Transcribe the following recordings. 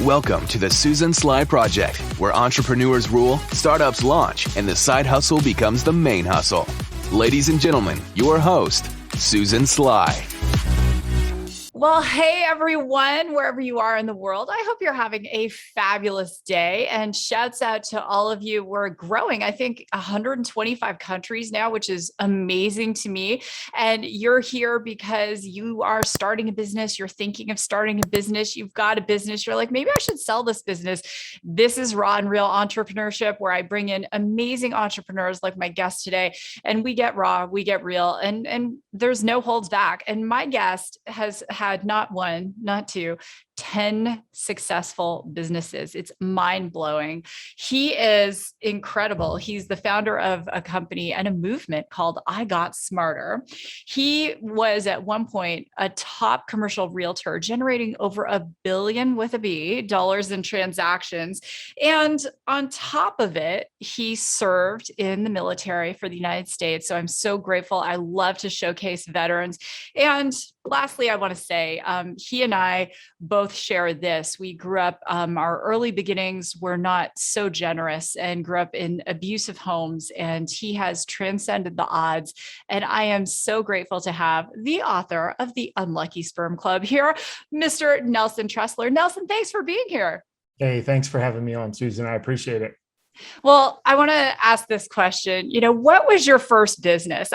Welcome to the Susan Sly Project, where entrepreneurs rule, startups launch, and the side hustle becomes the main hustle. Ladies and gentlemen, your host, Susan Sly. Well, hey, everyone, wherever you are in the world, I hope you're having a fabulous day, and shouts out to all of you. We're growing, I think 125 countries now, which is amazing to me. And you're here because you are starting a business. You're thinking of starting a business. You've got a business. You're like, maybe I should sell this business. This is Raw and Real Entrepreneurship, where I bring in amazing entrepreneurs like my guest today, and we get raw, we get real, and there's no holds back. And my guest has had not one, not two, 10 successful businesses. It's mind blowing. He is incredible. He's the founder of a company and a movement called IGOTSMARTER. He was at one point a top commercial realtor, generating over $1 billion with a B dollars in transactions. And on top of it, he served in the military for the United States. So I'm so grateful. I love to showcase veterans. And lastly, I want to say he and I both share this. We grew up, our early beginnings were not so generous and grew up in abusive homes, and he has transcended the odds. And I am so grateful to have the author of The Unlucky Sperm Club here, Mr. Nelson Tressler. Nelson, thanks for being here. Hey, thanks for having me on, Susan. I appreciate it. Well, I want to ask this question. What was your first business?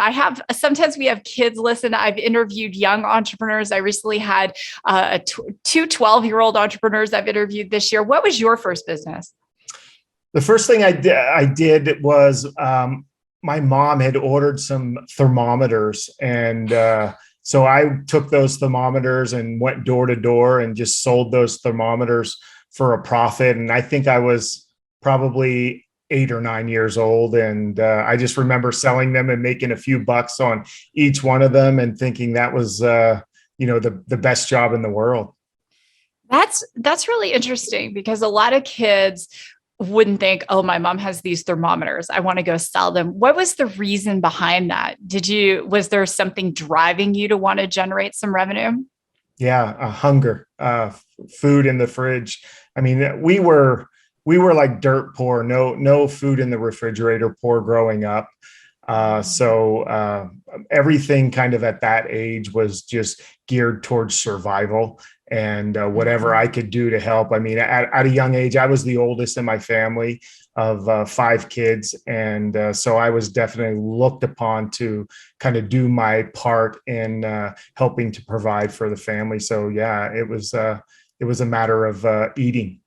Sometimes we have kids listen. I've interviewed young entrepreneurs. I recently had two 12-year-old entrepreneurs I've interviewed this year. What was your first business? The first thing I did was my mom had ordered some thermometers. And so I took those thermometers and went door to door and just sold those thermometers for a profit. And I think I was probably 8 or 9 years old. And I just remember selling them and making a few bucks on each one of them and thinking that was, the best job in the world. That's really interesting, because a lot of kids wouldn't think, oh, my mom has these thermometers, I want to go sell them. What was the reason behind that? Was there something driving you to want to generate some revenue? Yeah, hunger, food in the fridge. I mean, we were like dirt poor, no food in the refrigerator poor growing up. So everything kind of at that age was just geared towards survival and whatever I could do to help. I mean, at a young age, I was the oldest in my family of 5 kids. And so I was definitely looked upon to kind of do my part in helping to provide for the family. So yeah, it was a matter of eating.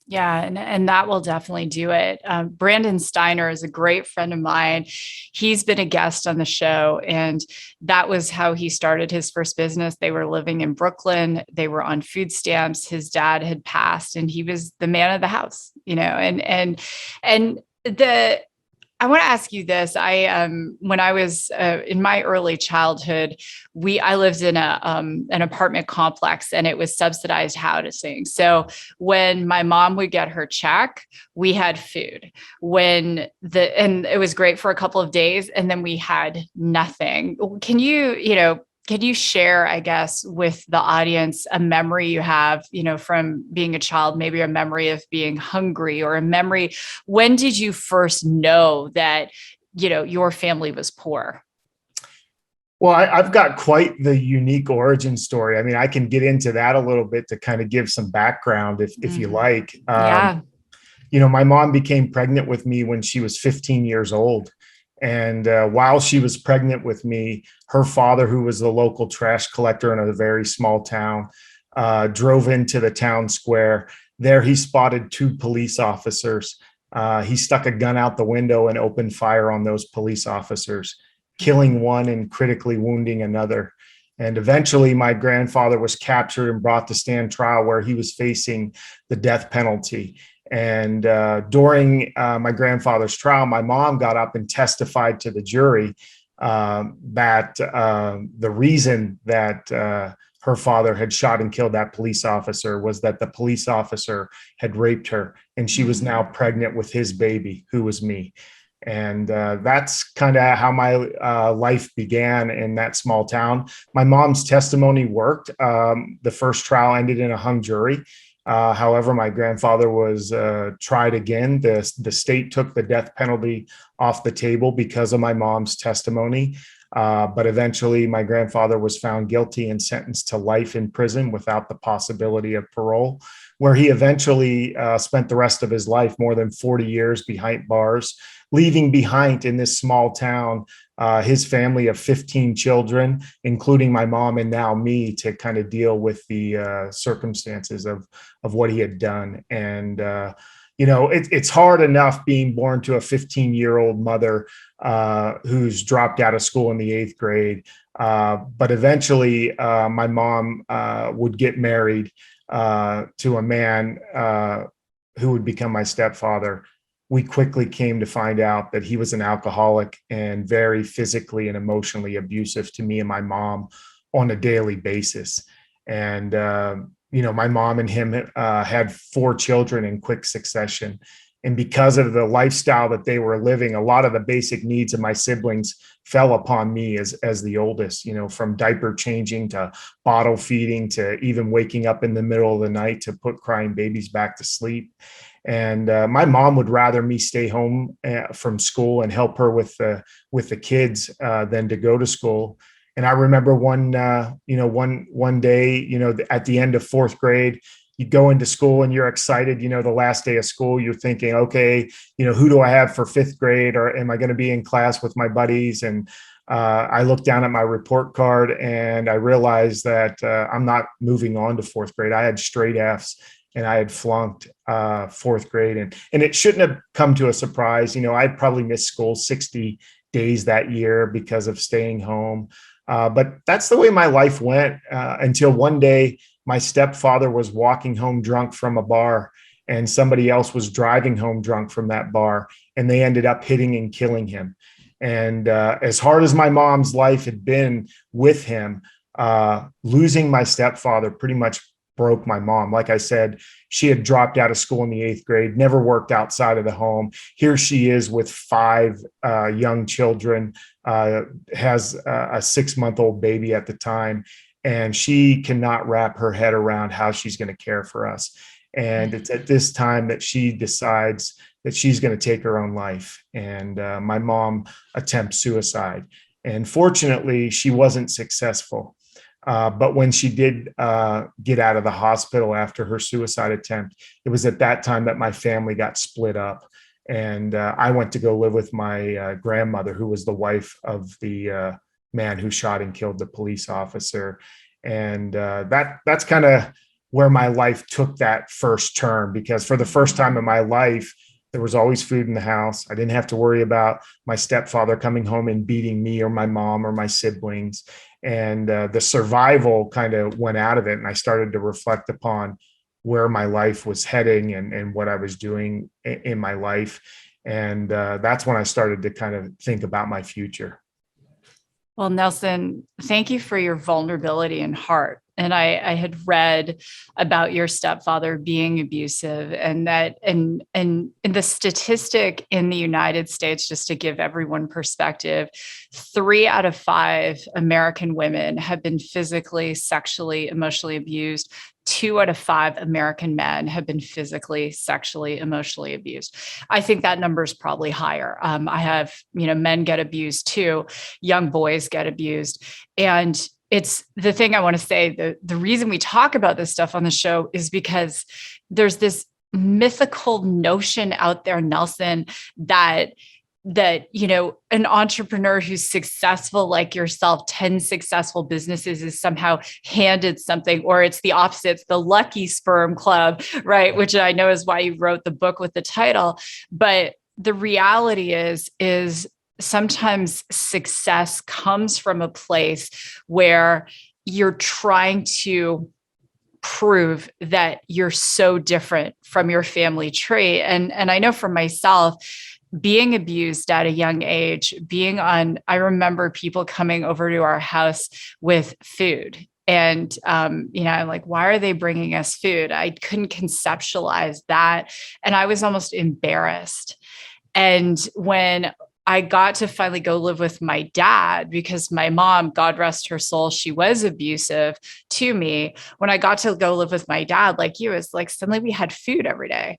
Yeah, and that will definitely do it. Brandon Steiner is a great friend of mine. He's been a guest on the show, and that was how he started his first business. They were living in Brooklyn. They were on food stamps. His dad had passed, and he was the man of the house, I want to ask you this. When I was in my early childhood, I lived in an apartment complex, and it was subsidized housing. So when my mom would get her check, we had food. And it was great for a couple of days, and then we had nothing. Can you share, I guess, with the audience a memory you have, from being a child, maybe a memory of being hungry, or a memory, when did you first know that, your family was poor? Well, I've got quite the unique origin story. I mean, I can get into that a little bit to kind of give some background if you like. Yeah. My mom became pregnant with me when she was 15 years old. And while she was pregnant with me, her father, who was the local trash collector in a very small town, drove into the town square. There he spotted 2 police officers. He stuck a gun out the window and opened fire on those police officers, killing one and critically wounding another. And eventually my grandfather was captured and brought to stand trial, where he was facing the death penalty. And during my grandfather's trial, my mom got up and testified to the jury that the reason that her father had shot and killed that police officer was that the police officer had raped her, and she was now pregnant with his baby, who was me. And that's kind of how my life began in that small town. My mom's testimony worked. The first trial ended in a hung jury. However, my grandfather was tried again. The state took the death penalty off the table because of my mom's testimony. But eventually, my grandfather was found guilty and sentenced to life in prison without the possibility of parole, where he eventually spent the rest of his life, more than 40 years behind bars, leaving behind in this small town his family of 15 children, including my mom and now me, to kind of deal with the circumstances of what he had done. And it's hard enough being born to a 15-year-old mother who's dropped out of school in the 8th grade. But eventually, my mom would get married to a man who would become my stepfather. We quickly came to find out that he was an alcoholic and very physically and emotionally abusive to me and my mom on a daily basis. And, my mom and him had 4 children in quick succession. And because of the lifestyle that they were living, a lot of the basic needs of my siblings fell upon me as the oldest, from diaper changing to bottle feeding to even waking up in the middle of the night to put crying babies back to sleep. And my mom would rather me stay home from school and help her with the kids than to go to school. And I remember one day, at the end of 4th grade, you go into school and you're excited, the last day of school, you're thinking, okay, who do I have for 5th grade, or am I going to be in class with my buddies? And I looked down at my report card and I realized that I'm not moving on to 4th grade. I had straight Fs and I had flunked 4th grade. And it shouldn't have come to a surprise. I'd probably missed school 60 days that year because of staying home. But that's the way my life went until one day my stepfather was walking home drunk from a bar and somebody else was driving home drunk from that bar, and they ended up hitting and killing him. And as hard as my mom's life had been with him, losing my stepfather pretty much broke my mom. Like I said, she had dropped out of school in the 8th grade, never worked outside of the home. Here she is with 5 young children, has a 6-month-old baby at the time, and she cannot wrap her head around how she's going to care for us. And it's at this time that she decides that she's going to take her own life. And my mom attempts suicide. And fortunately, she wasn't successful. But when she did get out of the hospital after her suicide attempt, it was at that time that my family got split up. And I went to go live with my grandmother, who was the wife of the man who shot and killed the police officer. And that's kind of where my life took that first turn, because for the first time in my life, there was always food in the house. I didn't have to worry about my stepfather coming home and beating me or my mom or my siblings. And the survival kind of went out of it. And I started to reflect upon where my life was heading and what I was doing in my life. And that's when I started to kind of think about my future. Well, Nelson, thank you for your vulnerability and heart. And I had read about your stepfather being abusive, and the statistic in the United States, just to give everyone perspective, 3 out of 5 American women have been physically, sexually, emotionally abused. 2 out of 5 American men have been physically, sexually, emotionally abused. I think that number is probably higher. I have, men get abused too. Young boys get abused. And it's the thing I want to say, the reason we talk about this stuff on the show is because there's this mythical notion out there, Nelson, that an entrepreneur who's successful like yourself, 10 successful businesses, is somehow handed something, or it's the opposite. It's the lucky sperm club, right? Which I know is why you wrote the book with the title. But the reality is sometimes success comes from a place where you're trying to prove that you're so different from your family tree. And I know for myself, being abused at a young age, I remember people coming over to our house with food. And, I'm like, why are they bringing us food? I couldn't conceptualize that. And I was almost embarrassed. And when I got to finally go live with my dad because my mom, God rest her soul, she was abusive to me. When I got to go live with my dad, like you, it's like suddenly we had food every day.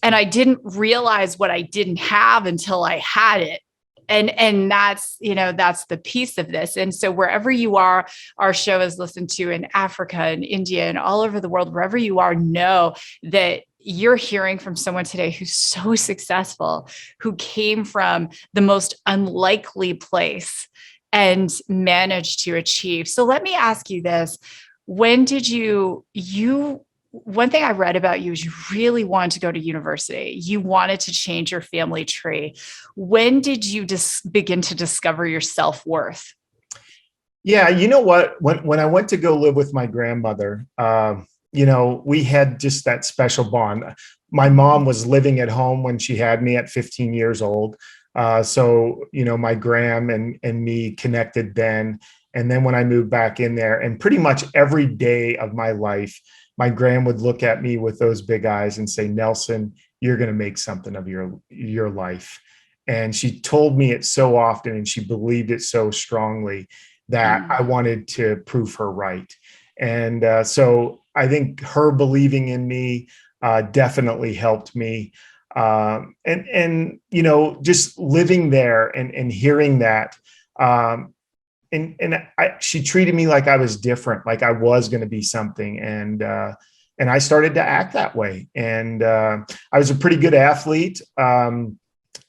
And I didn't realize what I didn't have until I had it. And that's, that's the piece of this. And so wherever you are, our show is listened to in Africa and India and all over the world, wherever you are, know that you're hearing from someone today who's so successful, who came from the most unlikely place and managed to achieve. So let me ask you this. When did one thing I read about you is you really wanted to go to university. You wanted to change your family tree. When did you begin to discover your self-worth? Yeah, you know what? When I went to go live with my grandmother, we had just that special bond. My mom was living at home when she had me at 15 years old. So, my gram and me connected then. And then when I moved back in there, and pretty much every day of my life, my gram would look at me with those big eyes and say, Nelson, you're going to make something of your life. And she told me it so often, and she believed it so strongly that I wanted to prove her right. And so I think her believing in me definitely helped me. Just living there and hearing that, she treated me like I was different, like I was going to be something. And I started to act that way. And I was a pretty good athlete.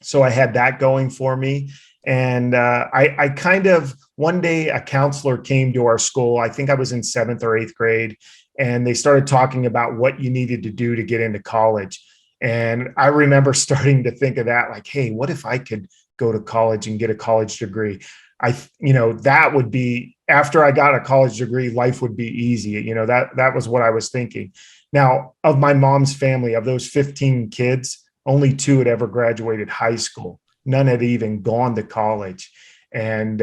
So I had that going for me. And I kind of, one day a counselor came to our school. I think I was in 7th or 8th grade. And they started talking about what you needed to do to get into college. And I remember starting to think of that, like, hey, what if I could go to college and get a college degree? That would be, after I got a college degree, life would be easy. That was what I was thinking. Now, of my mom's family, of those 15 kids, only 2 had ever graduated high school. None had even gone to college. And,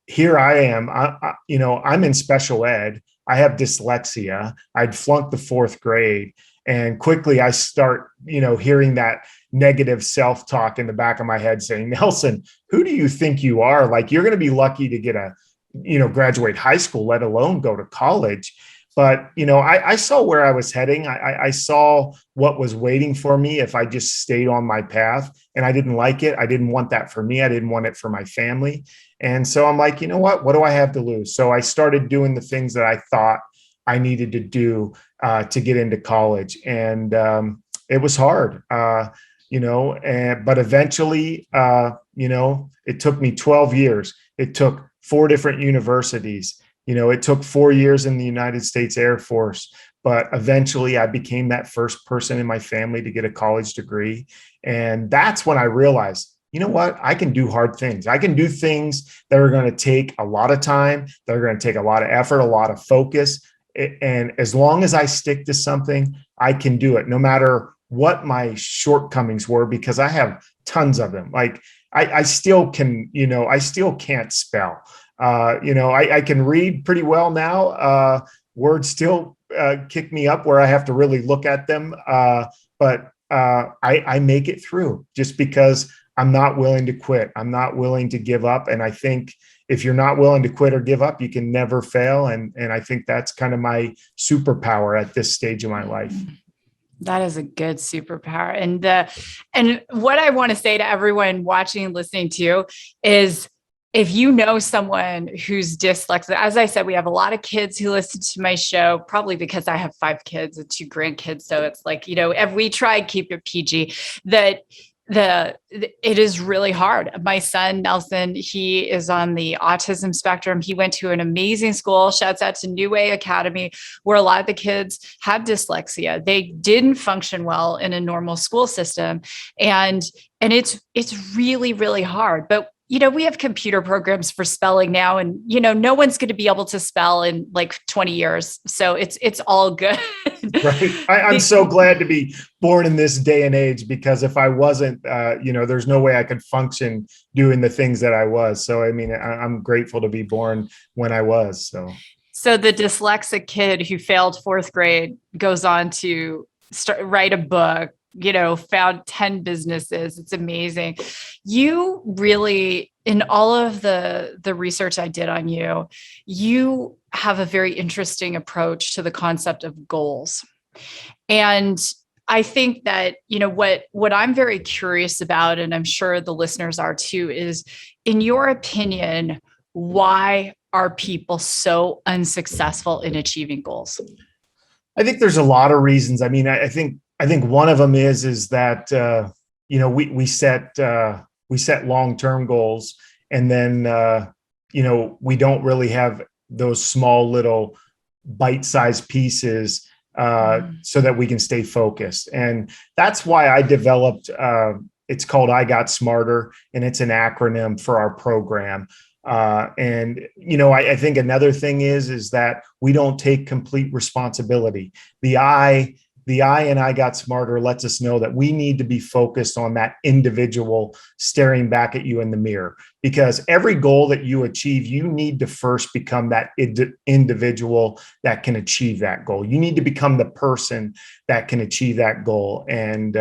here I am, I'm in special ed. I have dyslexia. I'd flunked the 4th grade. And quickly I start, hearing that negative self-talk in the back of my head saying, Nelson, who do you think you are? Like, you're going to be lucky to get graduate high school, let alone go to college. But, I saw where I was heading. I saw what was waiting for me if I just stayed on my path, and I didn't like it. I didn't want that for me. I didn't want it for my family. And so I'm like, you know what do I have to lose? So I started doing the things that I thought I needed to do to get into college. And it was hard, but eventually, it took me 12 years. It took 4 different universities. It took 4 years in the United States Air Force, but eventually I became that first person in my family to get a college degree. And that's when I realized, you know what? I can do hard things. I can do things that are going to take a lot of time, that are going to take a lot of effort, a lot of focus. And as long as I stick to something, I can do it, no matter what my shortcomings were, because I have tons of them. Like I still can, I still can't spell. I can read pretty well now. Words still kick me up where I have to really look at them. But I make it through just because I'm not willing to quit. I'm not willing to give up. And I think if you're not willing to quit or give up, you can never fail. And I think that's kind of my superpower at this stage of my life. That is a good superpower. And what I want to say to everyone watching and listening to is, if you know someone who's dyslexic, as I said, we have a lot of kids who listen to my show, probably because I have 5 kids and 2 grandkids. So it's like, if we try and keep it PG, that it is really hard. My son, Nelson, he is on the autism spectrum. He went to an amazing school. Shouts out to New Way Academy, where a lot of the kids have dyslexia. They didn't function well in a normal school system. And it's really, really hard. But we have computer programs for spelling now, and, no one's going to be able to spell in like 20 years. So it's all good. Right. I'm so glad to be born in this day and age, because if I wasn't, there's no way I could function doing the things that I was. So, I mean, I'm grateful to be born when I was. So the dyslexic kid who failed 4th grade goes on to write a book, found 10 businesses. It's amazing. You really, in all of the research I did on you, you have a very interesting approach to the concept of goals. And I think that, what I'm very curious about, and I'm sure the listeners are too, is, in your opinion, why are people so unsuccessful in achieving goals? I think there's a lot of reasons. I mean, I think one of them is that we set long-term goals, and then we don't really have those small little bite-sized pieces so that we can stay focused. And that's why I developed. It's called IGOTSMARTER, and it's an acronym for our program. I think another thing is that we don't take complete responsibility. The I in IGOTSMARTER lets us know that we need to be focused on that individual staring back at you in the mirror, because every goal that you achieve, you need to first become that individual that can achieve that goal. You need to become the person that can achieve that goal. And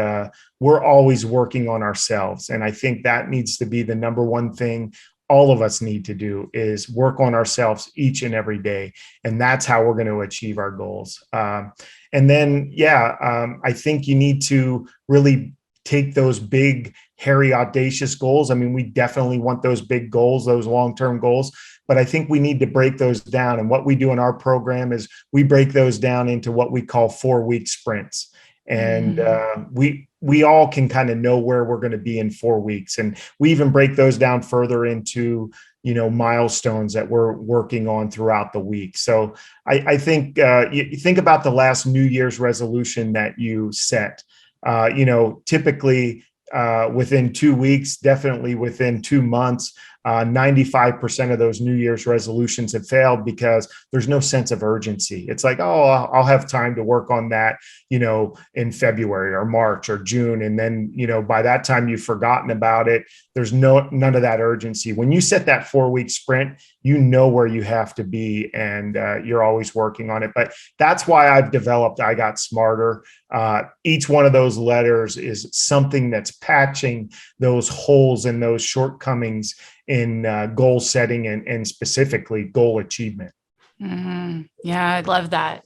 we're always working on ourselves. And I think that needs to be the number one thing all of us need to do, is work on ourselves each and every day. And that's how we're going to achieve our goals. And then, I think you need to really take those big, hairy, audacious goals. I mean, we definitely want those big goals, those long-term goals, but I think we need to break those down. And what we do in our program is we break those down into what we call 4-week sprints. And we all can kind of know where we're going to be in 4 weeks. And we even break those down further into, milestones that we're working on throughout the week. So I think you think about the last New Year's resolution that you set, typically within 2 weeks, definitely within 2 months, 95% of those New Year's resolutions have failed because there's no sense of urgency. It's like, oh, I'll have time to work on that, in February or March or June. And then, by that time you've forgotten about it. There's none of that urgency. When you set that 4-week sprint, you know where you have to be, and you're always working on it. But that's why I've developed IGOTSMARTER. Each one of those letters is something that's patching those holes and those shortcomings in goal setting and specifically goal achievement. Mm-hmm. Yeah, I love that.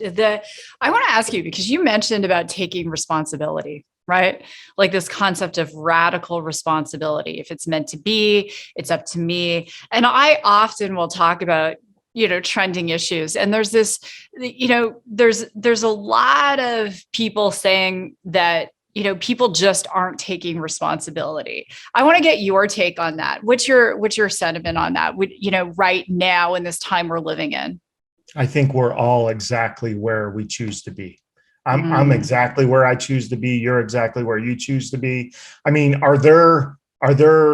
I want to ask you, because you mentioned about taking responsibility, right? Like this concept of radical responsibility. If it's meant to be, it's up to me. And I often will talk about, trending issues. And there's this, there's a lot of people saying that, people just aren't taking responsibility. I want to get your take on that. What's your sentiment on that? Right now in this time we're living in? I think we're all exactly where we choose to be. I'm exactly where I choose to be. You're exactly where you choose to be. I mean, are there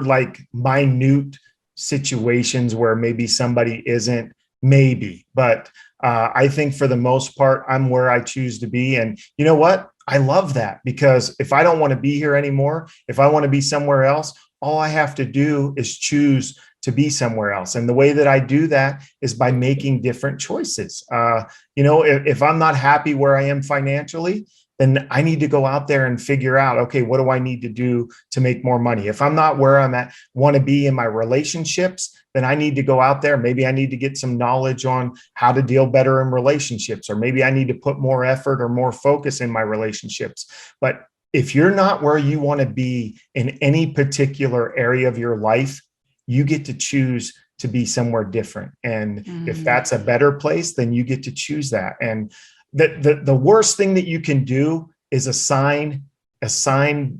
like minute situations where maybe somebody isn't? Maybe, but I think for the most part, I'm where I choose to be. And you know what? I love that, because if I don't want to be here anymore, if I want to be somewhere else, all I have to do is choose to be somewhere else. And the way that I do that is by making different choices. If I'm not happy where I am financially, then I need to go out there and figure out, okay, what do I need to do to make more money? If I'm not where I'm at, want to be in my relationships, then I need to go out there. Maybe I need to get some knowledge on how to deal better in relationships, or maybe I need to put more effort or more focus in my relationships. But if you're not where you want to be in any particular area of your life, you get to choose to be somewhere different. And if that's a better place, then you get to choose that. And the worst thing that you can do is assign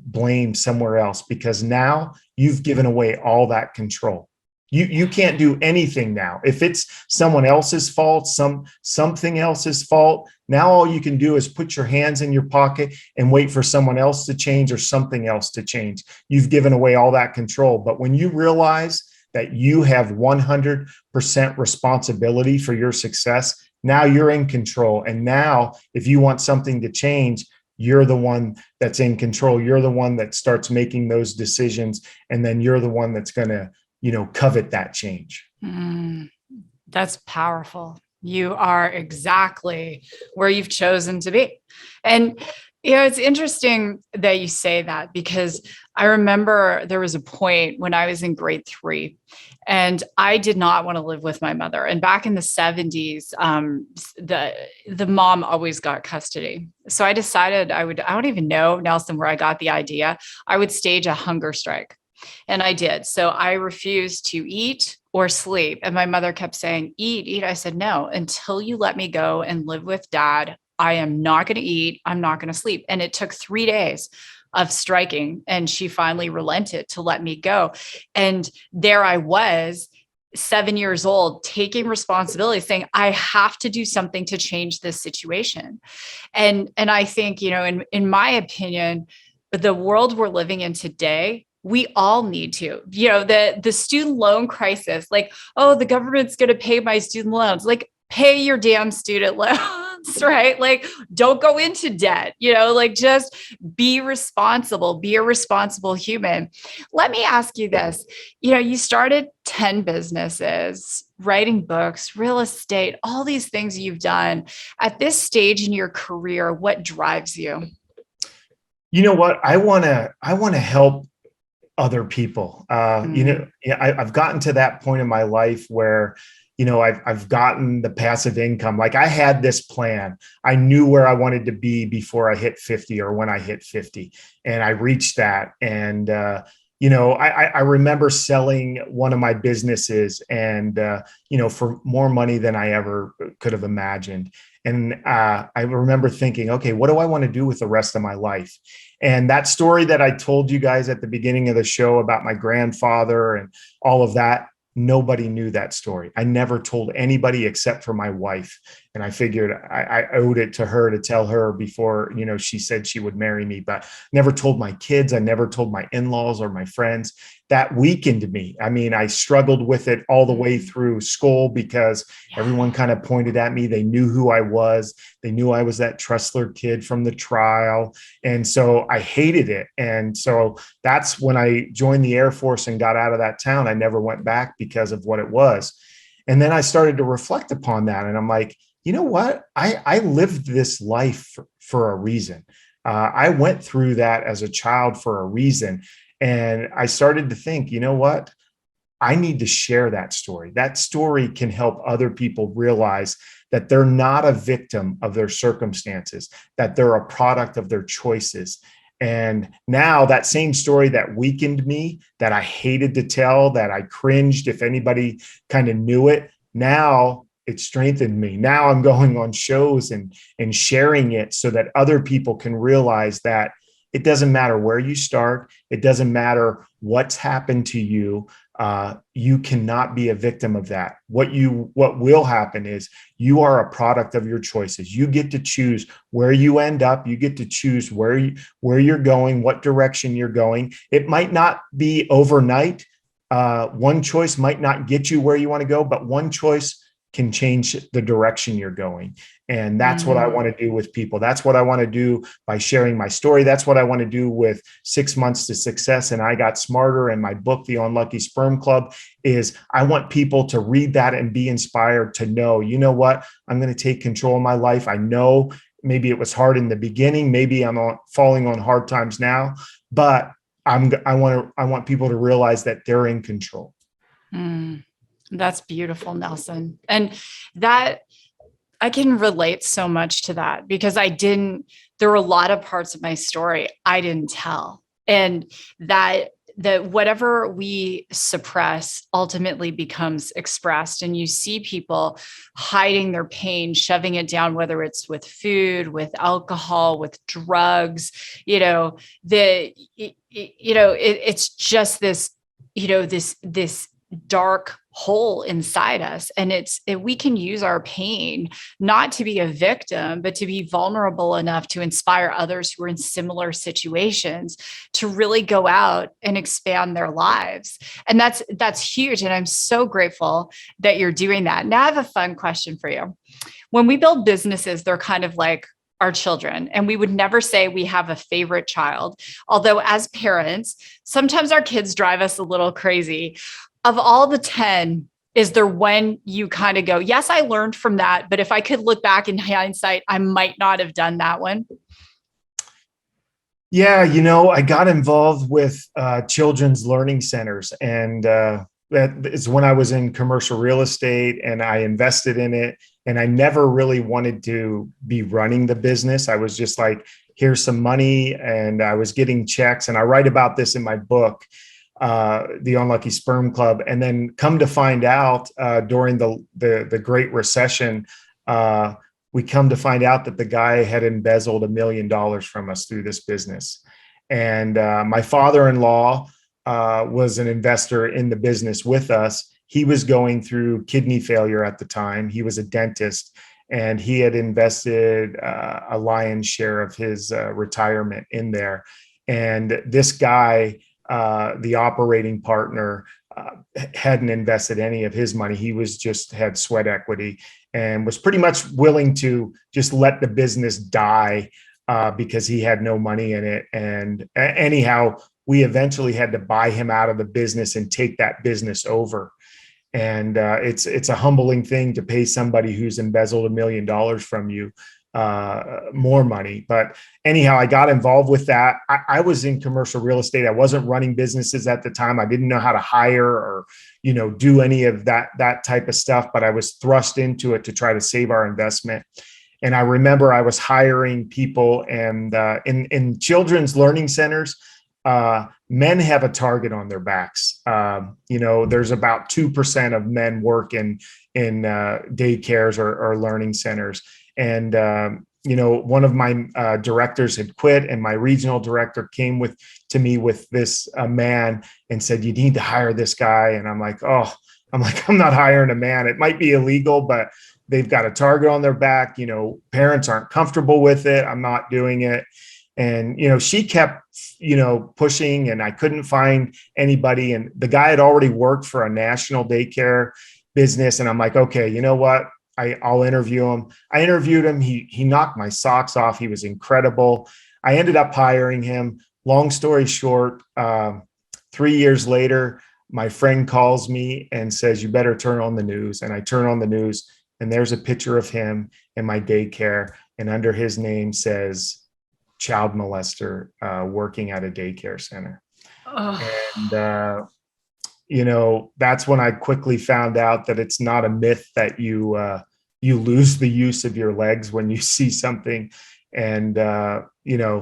blame somewhere else, because now you've given away all that control. You can't do anything now. If it's someone else's fault, something else's fault, now all you can do is put your hands in your pocket and wait for someone else to change or something else to change. You've given away all that control. But when you realize that you have 100% responsibility for your success, now you're in control. And now if you want something to change, you're the one that's in control. You're the one that starts making those decisions. And then you're the one that's going to, covet that change. That's powerful. You are exactly where you've chosen to be. And, It's interesting that you say that, because I remember there was a point when I was in grade 3 and I did not want to live with my mother. And back in the 70s, the mom always got custody. So I decided I don't even know, Nelson, where I got the idea. I would stage a hunger strike. And I did. So I refused to eat or sleep. And my mother kept saying, eat, eat. I said, no, until you let me go and live with dad, I am not going to eat. I'm not going to sleep. And it took 3 days of striking. And she finally relented to let me go. And there I was, 7 years old, taking responsibility, saying, I have to do something to change this situation. And I think, in my opinion, the world we're living in today, we all need to, the student loan crisis, like, oh, the government's going to pay my student loans, like, pay your damn student loans, right? Like, don't go into debt, like, just be responsible, be a responsible human. Let me ask you this. You started 10 businesses, writing books, real estate, all these things you've done. At this stage in your career, what drives you? You know what? I want to help other people. I've gotten to that point in my life where, I've gotten the passive income. Like, I had this plan. I knew where I wanted to be before I hit 50 or when I hit 50, and I reached that. And, I remember selling one of my businesses and, for more money than I ever could have imagined. And I remember thinking, okay, what do I want to do with the rest of my life? And that story that I told you guys at the beginning of the show about my grandfather and all of that, nobody knew that story. I never told anybody except for my wife. And I figured I owed it to her to tell her before, she said she would marry me, but never told my kids. I never told my in-laws or my friends. That weakened me. I mean, I struggled with it all the way through school because everyone kind of pointed at me. They knew who I was. They knew I was that Tressler kid from the trial. And so I hated it. And so that's when I joined the Air Force and got out of that town. I never went back because of what it was. And then I started to reflect upon that. And I'm like, you know what? I lived this life for a reason. I went through that as a child for a reason. And I started to think, you know what? I need to share that story. That story can help other people realize that they're not a victim of their circumstances, that they're a product of their choices. And now that same story that weakened me, that I hated to tell, that I cringed if anybody kind of knew it, now it strengthened me. Now I'm going on shows and sharing it so that other people can realize that it doesn't matter where you start. It doesn't matter what's happened to you. You cannot be a victim of that. What will happen is you are a product of your choices. You get to choose where you end up. You get to choose where you're going, what direction you're going. It might not be overnight. One choice might not get you where you want to go, but one choice can change the direction you're going. And that's what I want to do with people. That's what I want to do by sharing my story. That's what I want to do with 6 Months to Success and I Got Smarter, and my book, The Unlucky Sperm Club, is I want people to read that and be inspired to know, you know what, I'm going to take control of my life. I know maybe it was hard in the beginning. Maybe I'm falling on hard times now, but I want people to realize that they're in control. That's beautiful, Nelson. And that I can relate so much to that, because there were a lot of parts of my story I didn't tell. And that whatever we suppress ultimately becomes expressed. And you see people hiding their pain, shoving it down, whether it's with food, with alcohol, with drugs, it's just this, this dark hole inside us. And we can use our pain not to be a victim, but to be vulnerable enough to inspire others who are in similar situations to really go out and expand their lives. And that's huge. And I'm so grateful that you're doing that. Now I have a fun question for you. When we build businesses, they're kind of like our children. And we would never say we have a favorite child. Although as parents, sometimes our kids drive us a little crazy. Of all the 10, is there one you kind of go, yes, I learned from that, but if I could look back in hindsight, I might not have done that one? Yeah, I got involved with children's learning centers, and that is when I was in commercial real estate, and I invested in it. And I never really wanted to be running the business. I was just like, here's some money, and I was getting checks. And I write about this in my book, The Unlucky Sperm Club. And then come to find out, during the Great Recession, uh, we come to find out that the guy had embezzled $1 million from us through this business. And my father-in-law was an investor in the business with us. He was going through kidney failure at the time. He was a dentist, and he had invested a lion's share of his retirement in there. And this guy, the operating partner, hadn't invested any of his money. He was just had sweat equity and was pretty much willing to just let the business die because he had no money in it. And anyhow, we eventually had to buy him out of the business and take that business over. And it's a humbling thing to pay somebody who's embezzled $1 million from you more money. But anyhow, I got involved with that. I was in commercial real estate. I wasn't running businesses at the time. I didn't know how to hire or, do any of that type of stuff, but I was thrust into it to try to save our investment. And I remember I was hiring people, and in children's learning centers, men have a target on their backs. There's about 2% of men work in daycares or learning centers. And, one of my directors had quit, and my regional director came to me with this man and said, you need to hire this guy. And I'm like, I'm not hiring a man. It might be illegal, but they've got a target on their back. Parents aren't comfortable with it. I'm not doing it. And, she kept, pushing, and I couldn't find anybody. And the guy had already worked for a national daycare business. And I'm like, okay, you know what? I'll interview him. I interviewed him. He knocked my socks off. He was incredible. I ended up hiring him. Long story short, 3 years later, my friend calls me and says, you better turn on the news. And I turn on the news, and there's a picture of him in my daycare. And under his name says, child molester, working at a daycare center. Oh. And, that's when I quickly found out that it's not a myth that you lose the use of your legs when you see something. And,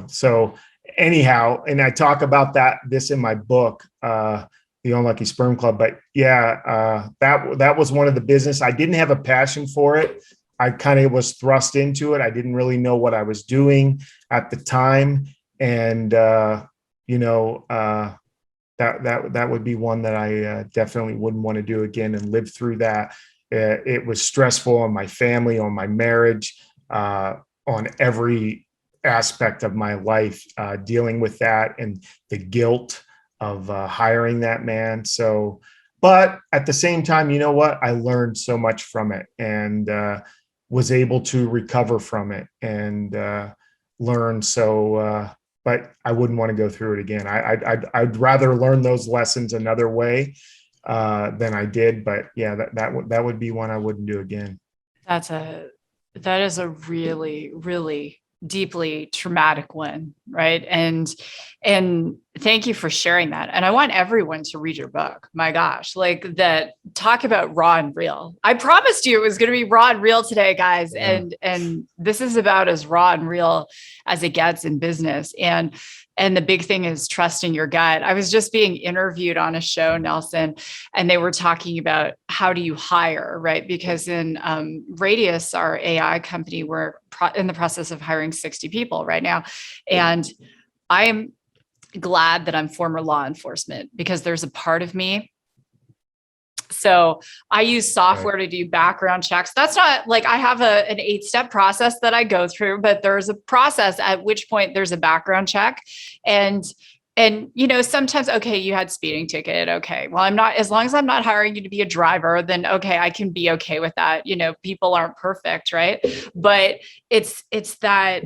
so anyhow, and I talk about this in my book, The Unlucky Sperm Club. But yeah, that was one of the business. I didn't have a passion for it. I kind of was thrust into it. I didn't really know what I was doing at the time. And, that would be one that I definitely wouldn't want to do again and live through that. It was stressful on my family, on my marriage, on every aspect of my life, dealing with that and the guilt of hiring that man. So, but at the same time, you know what? I learned so much from it, and was able to recover from it and learn. So, but I wouldn't want to go through it again. I'd rather learn those lessons another way than I did. But yeah, that would be one I wouldn't do again. That is a really, really deeply traumatic one. Right. And thank you for sharing that. And I want everyone to read your book. My gosh, like that, talk about raw and real. I promised you it was going to be raw and real today, guys. Yeah. And this is about as raw and real as it gets in business. And the big thing is trusting your gut. I was just being interviewed on a show, Nelson, and they were talking about how do you hire, right? Because in Radius, our AI company, we're in the process of hiring 60 people right now. And I am glad that I'm former law enforcement, because there's a part of me. So I use software to do background checks. That's not like I have an 8-step process that I go through, but there's a process at which point there's a background check. And sometimes, okay, you had speeding ticket. Okay, well, as long as I'm not hiring you to be a driver, then okay, I can be okay with that. People aren't perfect, right? But it's that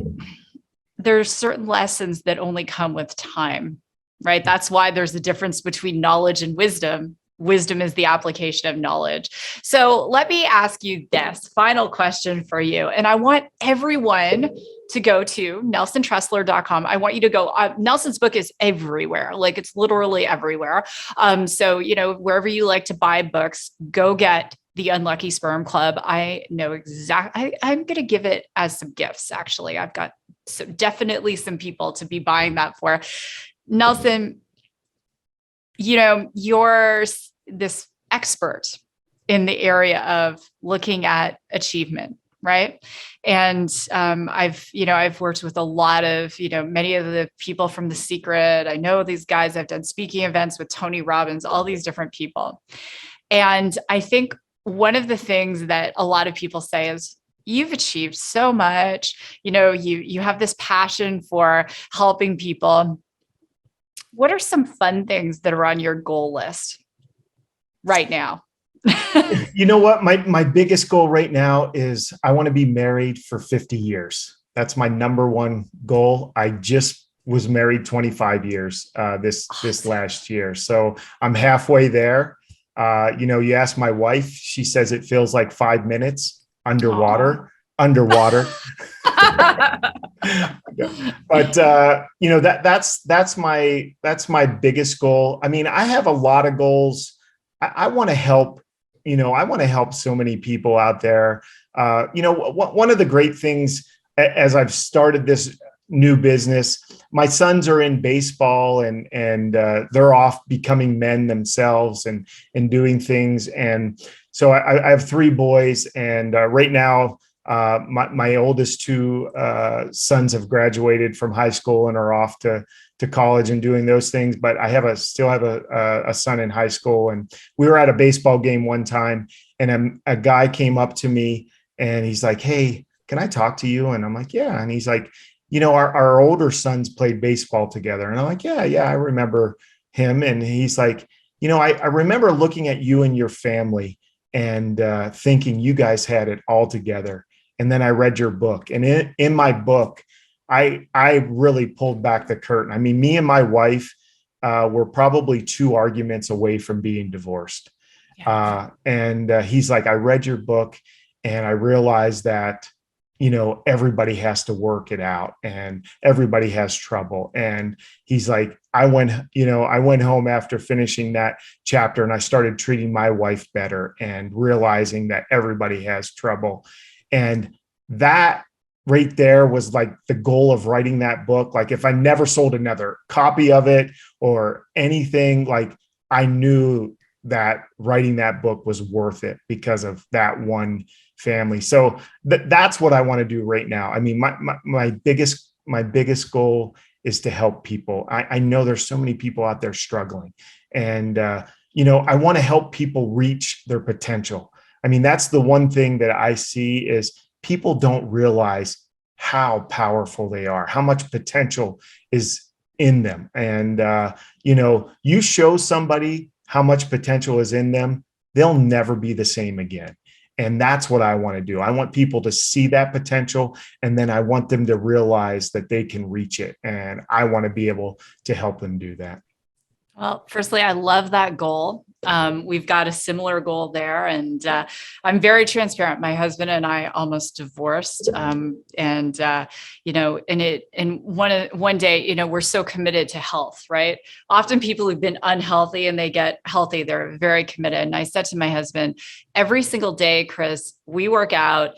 there's certain lessons that only come with time, right? That's why there's a difference between knowledge and wisdom. wisdom is the application of knowledge. So let me ask you this final question for you. And I want everyone to go to NelsonTressler.com. I want you to go, Nelson's book is everywhere. Like it's literally everywhere. So, wherever you like to buy books, go get The Unlucky Sperm Club. I know exactly, I'm going to give it as some gifts. Actually, I've got definitely some people to be buying that for. Nelson, you're this expert in the area of looking at achievement, right? And I've worked with a lot of, many of the people from The Secret. I know these guys. I've done speaking events with Tony Robbins, all these different people. And I think one of the things that a lot of people say is, you've achieved so much, you have this passion for helping people. What are some fun things that are on your goal list right now? You know what? My biggest goal right now is I want to be married for 50 years. That's my number one goal. I just was married 25 years this last year. So I'm halfway there. You ask my wife, she says it feels like 5 minutes underwater. Aww. Underwater. But that's my biggest goal. I mean, I have a lot of goals. I want to help, I want to help so many people out there. One of the great things as I've started this new business, my sons are in baseball and they're off becoming men themselves and doing things. And so I have 3 boys, and right now, my oldest 2 sons have graduated from high school and are off to college and doing those things. But I still have a son in high school, and we were at a baseball game one time, and a guy came up to me and he's like, "Hey, can I talk to you?" And I'm like, "Yeah." And he's like, our older sons played baseball together. And I'm like, yeah, I remember him. And he's like, I remember looking at you and your family and thinking you guys had it all together. And then I read your book, and in my book, I really pulled back the curtain. I mean, me and my wife were probably 2 arguments away from being divorced. Yeah. And he's like, I read your book and I realized that, everybody has to work it out and everybody has trouble. And he's like, I went home after finishing that chapter and I started treating my wife better and realizing that everybody has trouble. And that right there was like the goal of writing that book. Like if I never sold another copy of it or anything, like I knew that writing that book was worth it because of that one family. So that's what I want to do right now. I mean, my biggest goal is to help people. I know there's so many people out there struggling, and I want to help people reach their potential. I mean, that's the one thing that I see is people don't realize how powerful they are, how much potential is in them. And, you show somebody how much potential is in them, they'll never be the same again. And that's what I want to do. I want people to see that potential, and then I want them to realize that they can reach it. And I want to be able to help them do that. Well, firstly, I love that goal. We've got a similar goal there, and I'm very transparent. My husband and I almost divorced, one day, we're so committed to health, right? Often people who've been unhealthy and they get healthy, they're very committed. And I said to my husband, every single day, Chris, we work out,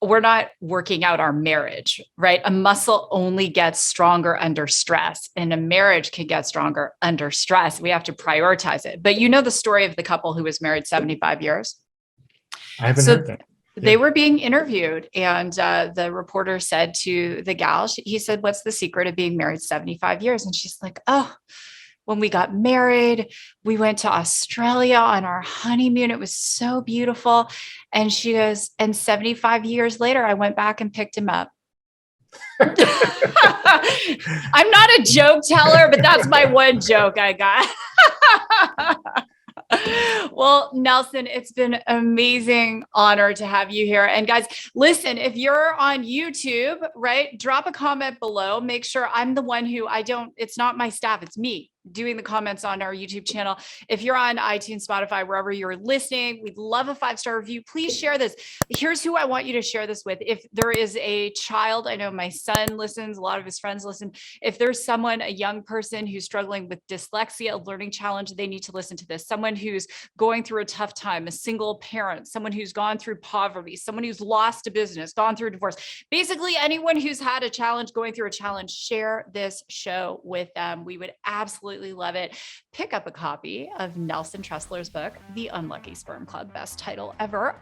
we're not working out our marriage, right? A muscle only gets stronger under stress, and a marriage can get stronger under stress. We have to prioritize it. But the story of the couple who was married 75 years. I haven't heard that. Yeah. They were being interviewed, and the reporter said to the gal, he said, "What's the secret of being married 75 years?" And she's like, "Oh, when we got married, we went to Australia on our honeymoon. It was so beautiful." And she goes, "And 75 years later, I went back and picked him up." I'm not a joke teller, but that's my one joke I got. Well, Nelson, it's been an amazing honor to have you here. And guys, listen, if you're on YouTube, right, drop a comment below. Make sure I'm the one who it's not my staff, it's me. doing the comments on our YouTube channel. If you're on iTunes, Spotify, wherever you're listening, we'd love a 5-star review. Please share this. Here's who I want you to share this with. If there is a child, I know my son listens, a lot of his friends listen. If there's someone, a young person who's struggling with dyslexia, a learning challenge, they need to listen to this. Someone who's going through a tough time, a single parent, someone who's gone through poverty, someone who's lost a business, gone through a divorce, basically anyone who's had a challenge, going through a challenge, share this show with them. We would absolutely love it. Pick up a copy of Nelson Tressler's book, The Unlucky Sperm Club, best title ever.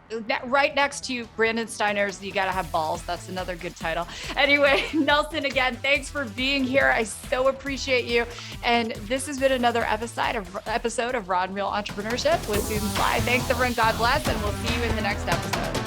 Right next to Brandon Steiner's You Gotta Have Balls. That's another good title. Anyway, Nelson, again, thanks for being here. I so appreciate you. And this has been another episode of Raw and Real Entrepreneurship with Susan Sly. Thanks, everyone. God bless, and we'll see you in the next episode.